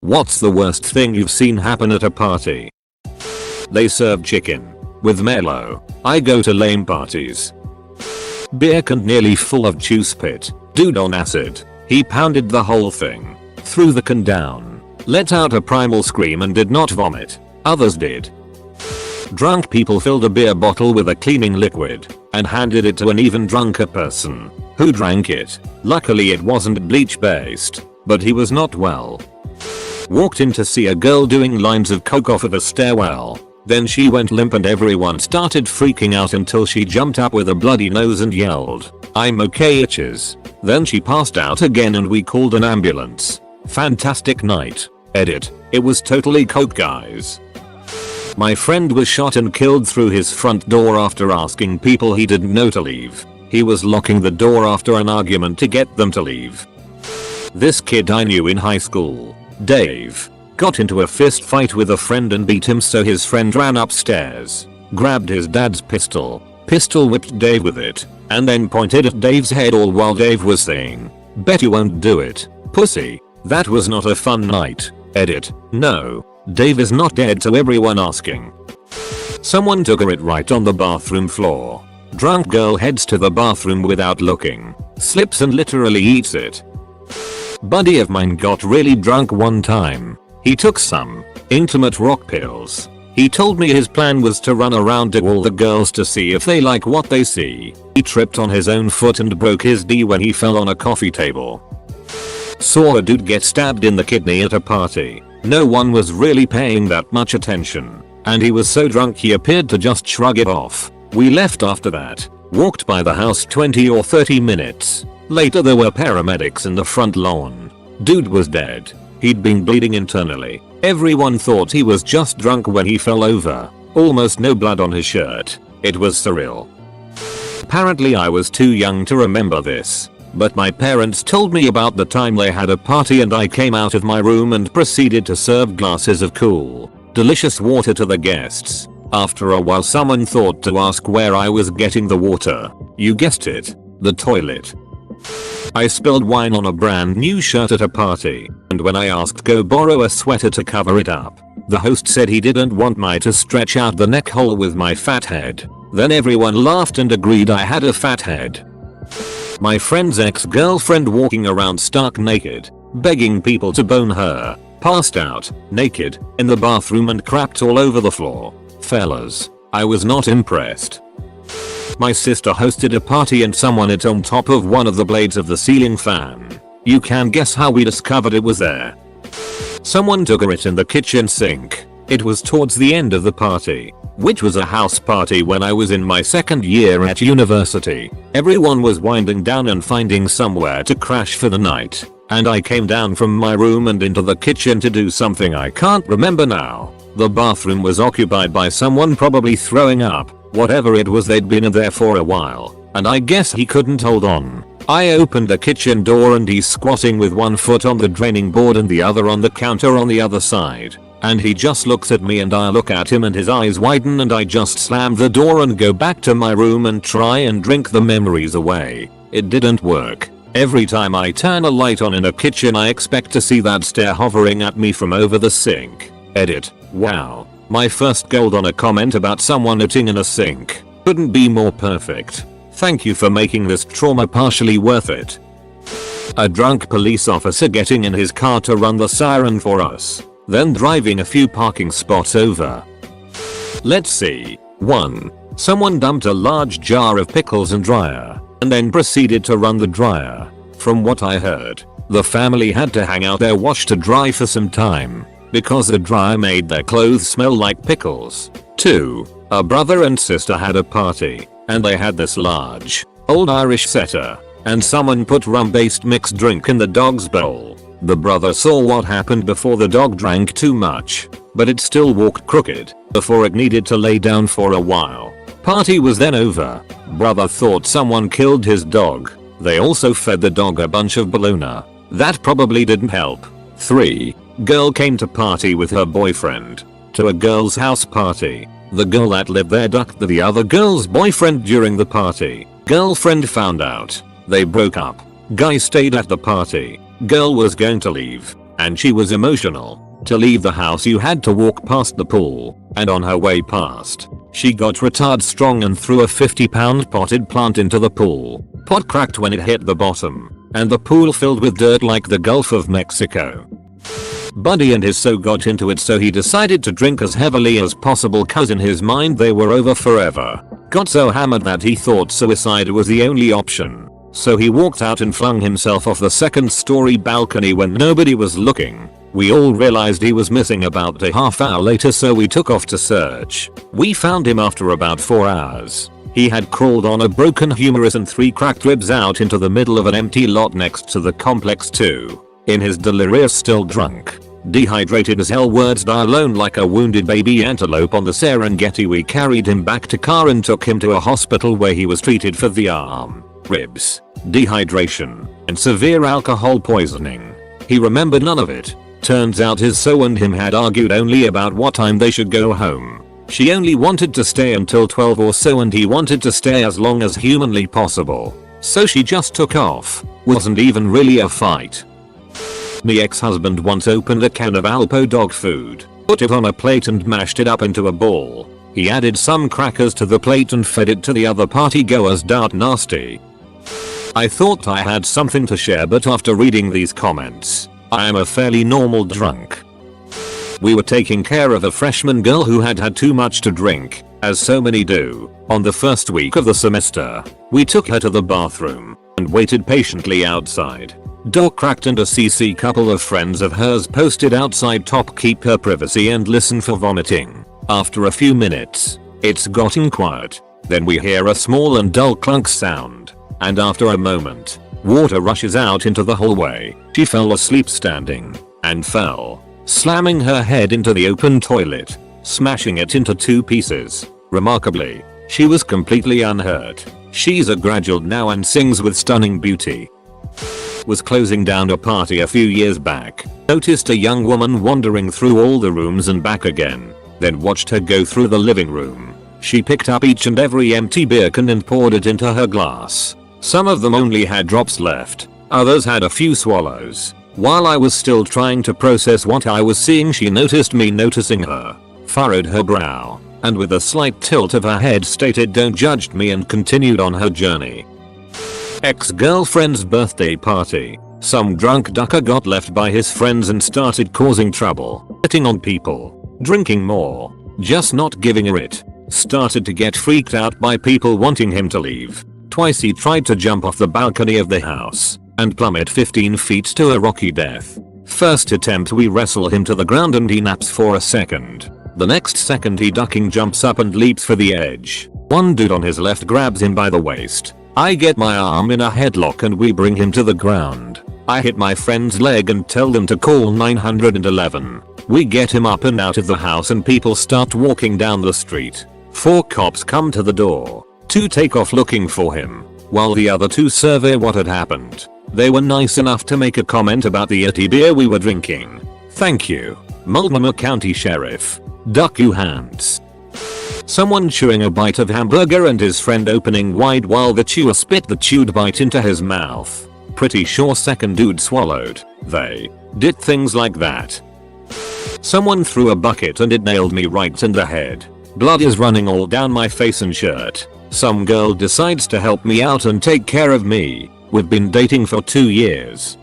What's the worst thing you've seen happen at a party? They serve chicken with Melo. I go to lame parties. Beer can nearly full of juice pit. Dude on acid. He pounded the whole thing. Threw the can down. Let out a primal scream and did not vomit. Others did. Drunk people filled a beer bottle with a cleaning liquid and handed it to an even drunker person who drank it. Luckily it wasn't bleach based, but he was not well. Walked in to see a girl doing lines of coke off of a stairwell. Then she went limp and everyone started freaking out until she jumped up with a bloody nose and yelled, "I'm okay itches." Then she passed out again and we called an ambulance. Fantastic night. Edit. It was totally coke, guys. My friend was shot and killed through his front door after asking people he didn't know to leave. He was locking the door after an argument to get them to leave. This kid I knew in high school, Dave, got into a fist fight with a friend and beat him, so his friend ran upstairs, grabbed his dad's pistol whipped Dave with it, and then pointed at Dave's head all while Dave was saying, "Bet you won't do it, pussy." That was not a fun night. Edit. No, Dave is not dead to everyone asking. Someone took it right on the bathroom floor. Drunk girl heads to the bathroom without looking, slips and literally eats it. Buddy of mine got really drunk one time. He took some intimate rock pills. He told me his plan was to run around to all the girls to see if they like what they see. He tripped on his own foot and broke his D when he fell on a coffee table. Saw a dude get stabbed in the kidney at a party. No one was really paying that much attention, and he was so drunk he appeared to just shrug it off. We left after that, walked by the house 20 or 30 minutes. Later there were paramedics in the front lawn. Dude was dead. He'd been bleeding internally. Everyone thought he was just drunk when he fell over. Almost no blood on his shirt. It was surreal. Apparently I was too young to remember this, but my parents told me about the time they had a party and I came out of my room and proceeded to serve glasses of cool, delicious water to the guests. After a while someone thought to ask where I was getting the water. You guessed it, the toilet. I spilled wine on a brand new shirt at a party, and when I asked go borrow a sweater to cover it up, the host said he didn't want me to stretch out the neck hole with my fat head. Then everyone laughed and agreed I had a fat head. My friend's ex-girlfriend walking around stark naked, begging people to bone her, passed out, naked, in the bathroom and crapped all over the floor. Fellas, I was not impressed. My sister hosted a party and someone hit on top of one of the blades of the ceiling fan. You can guess how we discovered it was there. Someone took it in the kitchen sink. It was towards the end of the party, which was a house party when I was in my second year at university. Everyone was winding down and finding somewhere to crash for the night, and I came down from my room and into the kitchen to do something I can't remember now. The bathroom was occupied by someone probably throwing up. Whatever it was, they'd been in there for a while, and I guess he couldn't hold on. I opened the kitchen door and he's squatting with one foot on the draining board and the other on the counter on the other side. And he just looks at me and I look at him and his eyes widen and I just slam the door and go back to my room and try and drink the memories away. It didn't work. Every time I turn a light on in a kitchen I expect to see that stare hovering at me from over the sink. Edit. Wow. My first gold on a comment about someone eating in a sink. Couldn't be more perfect. Thank you for making this trauma partially worth it. A drunk police officer getting in his car to run the siren for us, then driving a few parking spots over. Let's see. 1. Someone dumped a large jar of pickles and dryer, and then proceeded to run the dryer. From what I heard, the family had to hang out their wash to dry for some time, because the dryer made their clothes smell like pickles. 2. A brother and sister had a party, and they had this large, old Irish setter, and someone put rum-based mixed drink in the dog's bowl. The brother saw what happened before the dog drank too much, but it still walked crooked, before it needed to lay down for a while. Party was then over. Brother thought someone killed his dog. They also fed the dog a bunch of bologna. That probably didn't help. 3. Girl came to party with her boyfriend. To a girl's house party. The girl that lived there ducked the other girl's boyfriend during the party. Girlfriend found out. They broke up. Guy stayed at the party. Girl was going to leave. and she was emotional. To leave the house you had to walk past the pool, and on her way past, she got retard strong and threw a 50-pound potted plant into the pool. Pot cracked when it hit the bottom, and the pool filled with dirt like the Gulf of Mexico. Buddy and his so got into it, so he decided to drink as heavily as possible cause in his mind they were over forever. Got so hammered that he thought suicide was the only option. So he walked out and flung himself off the second-story balcony when nobody was looking. We all realized he was missing about a half hour later, so we took off to search. We found him after about 4 hours. He had crawled on a broken humerus and 3 cracked ribs out into the middle of an empty lot next to the complex too. In his delirious, still drunk, dehydrated as hell, words die alone like a wounded baby antelope on the Serengeti, we carried him back to car and took him to a hospital where he was treated for the arm, ribs, dehydration, and severe alcohol poisoning. He remembered none of it. Turns out his so and him had argued only about what time they should go home. She only wanted to stay until 12 or so and he wanted to stay as long as humanly possible. So she just took off. Wasn't even really a fight. My ex-husband once opened a can of Alpo dog food, put it on a plate and mashed it up into a ball. He added some crackers to the plate and fed it to the other party goers. Nasty. I thought I had something to share, but after reading these comments, I am a fairly normal drunk. We were taking care of a freshman girl who had had too much to drink, as so many do. On the first week of the semester, we took her to the bathroom and waited patiently outside. Door cracked and a CC couple of friends of hers posted outside top keep her privacy and listen for vomiting. After a few minutes, it's gotten quiet. Then we hear a small and dull clunk sound, and after a moment, water rushes out into the hallway. She fell asleep standing and fell, slamming her head into the open toilet, smashing it into 2 pieces. Remarkably, she was completely unhurt. She's a graduate now and sings with stunning beauty. Was closing down a party a few years back, noticed a young woman wandering through all the rooms and back again, then watched her go through the living room. She picked up each and every empty beer can and poured it into her glass. Some of them only had drops left, others had a few swallows. While I was still trying to process what I was seeing, she noticed me noticing her, furrowed her brow, and with a slight tilt of her head stated, "Don't judge me," and continued on her journey. Ex-girlfriend's birthday party. Some drunk ducker got left by his friends and started causing trouble, hitting on people, drinking more, just not giving a shit. Started to get freaked out by people wanting him to leave. Twice he tried to jump off the balcony of the house and plummet 15 feet to a rocky death. First attempt we wrestle him to the ground and he naps for a second. The next second he ducking jumps up and leaps for the edge. One dude on his left grabs him by the waist. I get my arm in a headlock and we bring him to the ground. I hit my friend's leg and tell them to call 911. We get him up and out of the house and people start walking down the street. 4 cops come to the door. 2 take off looking for him, while the other 2 survey what had happened. They were nice enough to make a comment about the yeti beer we were drinking. Thank you, Multnomah County Sheriff. Duck you hands. Someone chewing a bite of hamburger and his friend opening wide while the chewer spit the chewed bite into his mouth. Pretty sure second dude swallowed. They did things like that. Someone threw a bucket and it nailed me right in the head. Blood is running all down my face and shirt. Some girl decides to help me out and take care of me. We've been dating for 2 years.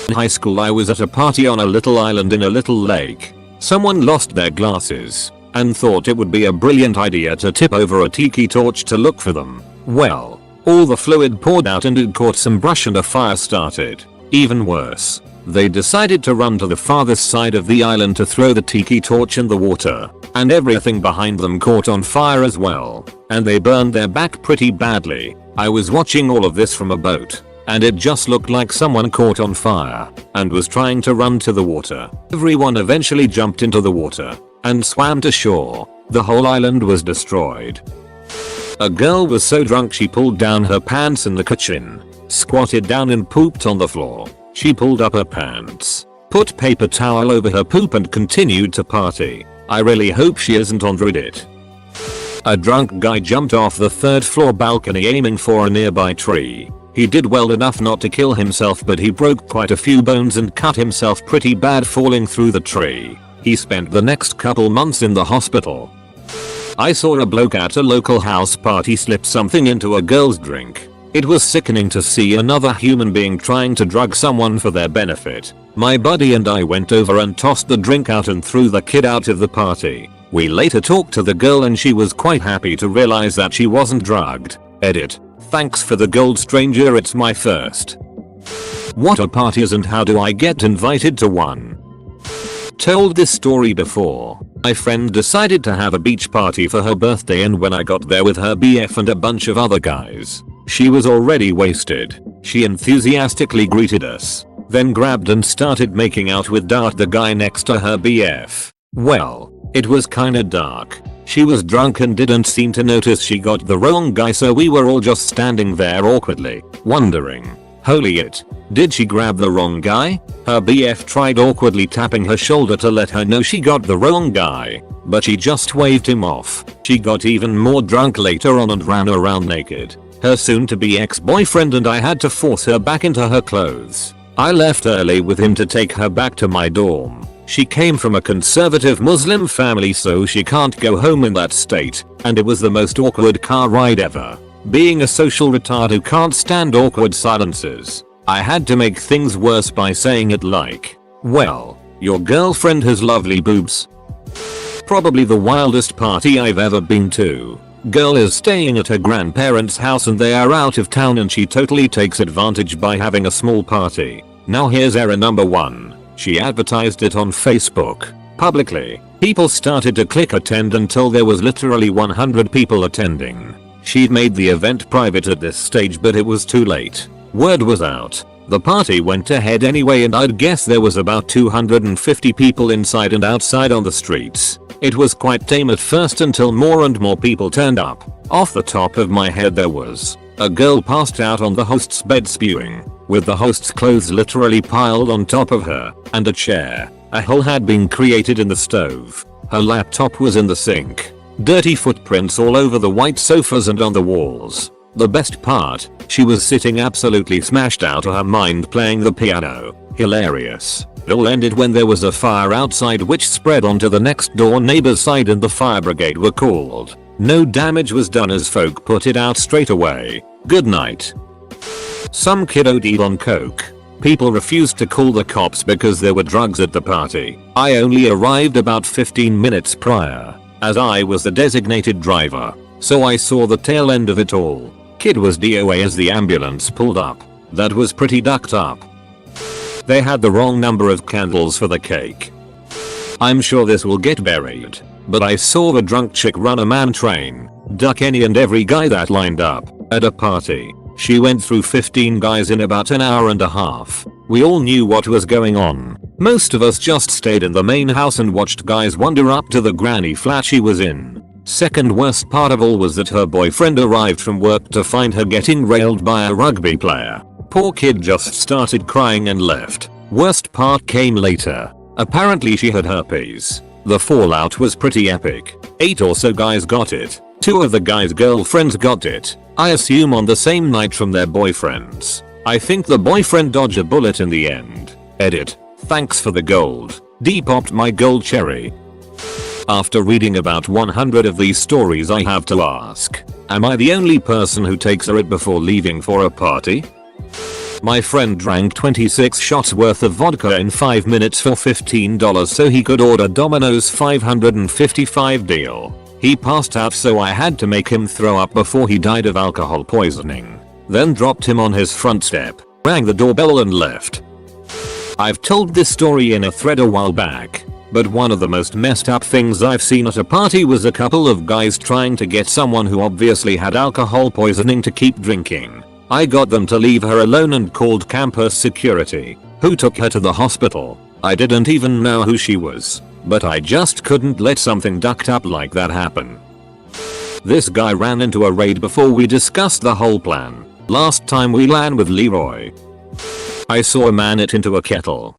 In high school I was at a party on a little island in a little lake. Someone lost their glasses and thought it would be a brilliant idea to tip over a tiki torch to look for them. Well, all the fluid poured out and it caught some brush and a fire started. Even worse, they decided to run to the farthest side of the island to throw the tiki torch in the water, and everything behind them caught on fire as well, and they burned their back pretty badly. I was watching all of this from a boat, and it just looked like someone caught on fire and was trying to run to the water. Everyone eventually jumped into the water and swam to shore. The whole island was destroyed. A girl was so drunk she pulled down her pants in the kitchen, squatted down and pooped on the floor. She pulled up her pants, put paper towel over her poop and continued to party. I really hope she isn't on Reddit. A drunk guy jumped off the 3rd floor balcony aiming for a nearby tree. He did well enough not to kill himself, but he broke quite a few bones and cut himself pretty bad falling through the tree. He spent the next couple months in the hospital. I saw a bloke at a local house party slip something into a girl's drink. It was sickening to see another human being trying to drug someone for their benefit. My buddy and I went over and tossed the drink out and threw the kid out of the party. We later talked to the girl and she was quite happy to realize that she wasn't drugged. Edit. Thanks for the gold, stranger, it's my first. What are parties and how do I get invited to one? Told this story before. My friend decided to have a beach party for her birthday, and when I got there with her BF and a bunch of other guys, she was already wasted. She enthusiastically greeted us, then grabbed and started making out with Dart, the guy next to her BF. Well, it was kinda dark. She was drunk and didn't seem to notice she got the wrong guy, so we were all just standing there awkwardly, wondering, holy it, did she grab the wrong guy? Her BF tried awkwardly tapping her shoulder to let her know she got the wrong guy, but she just waved him off. She got even more drunk later on and ran around naked. Her soon-to-be ex-boyfriend and I had to force her back into her clothes. I left early with him to take her back to my dorm. She came from a conservative Muslim family, so she can't go home in that state, and it was the most awkward car ride ever. Being a social retard who can't stand awkward silences, I had to make things worse by saying it like, well, your girlfriend has lovely boobs. Probably the wildest party I've ever been to. Girl is staying at her grandparents' house and they are out of town, and she totally takes advantage by having a small party. Now here's error number 1. She advertised it on Facebook publicly. People started to click attend until there was literally 100 people attending. She'd made the event private at this stage, but it was too late. Word was out. The party went ahead anyway, and I'd guess there was about 250 people inside and outside on the streets. It was quite tame at first until more and more people turned up. Off the top of my head there was a girl passed out on the host's bed spewing, with the host's clothes literally piled on top of her, and a chair. A hole had been created in the stove. Her laptop was in the sink. Dirty footprints all over the white sofas and on the walls. The best part, she was sitting absolutely smashed out of her mind playing the piano. Hilarious. It all ended when there was a fire outside which spread onto the next door neighbor's side and the fire brigade were called. No damage was done as folk put it out straight away. Good night. Some kid OD'd on coke. People refused to call the cops because there were drugs at the party. I only arrived about 15 minutes prior, as I was the designated driver, so I saw the tail end of it all. Kid was DOA as the ambulance pulled up. That was pretty ducked up. They had the wrong number of candles for the cake. I'm sure this will get buried, but I saw a drunk chick run a man train, duck any and every guy that lined up at a party. She went through 15 guys in about an hour and a half. We all knew what was going on. Most of us just stayed in the main house and watched guys wander up to the granny flat she was in. Second worst part of all was that her boyfriend arrived from work to find her getting railed by a rugby player. Poor kid just started crying and left. Worst part came later. Apparently she had herpes. The fallout was pretty epic. 8 or so guys got it. 2 of the guys' girlfriends got it. I assume on the same night from their boyfriends. I think the boyfriend dodged a bullet in the end. Edit. Thanks for the gold. Depopped my gold cherry. After reading about 100 of these stories, I have to ask, am I the only person who takes a RIT before leaving for a party? My friend drank 26 shots worth of vodka in 5 minutes for $15 so he could order Domino's 555 deal. He passed out, so I had to make him throw up before he died of alcohol poisoning. Then dropped him on his front step, rang the doorbell and left. I've told this story in a thread a while back, but one of the most messed up things I've seen at a party was a couple of guys trying to get someone who obviously had alcohol poisoning to keep drinking. I got them to leave her alone and called campus security, who took her to the hospital. I didn't even know who she was, but I just couldn't let something ducked up like that happen. This guy ran into a raid before we discussed the whole plan. Last time we ran with Leroy. I saw a man it into a kettle.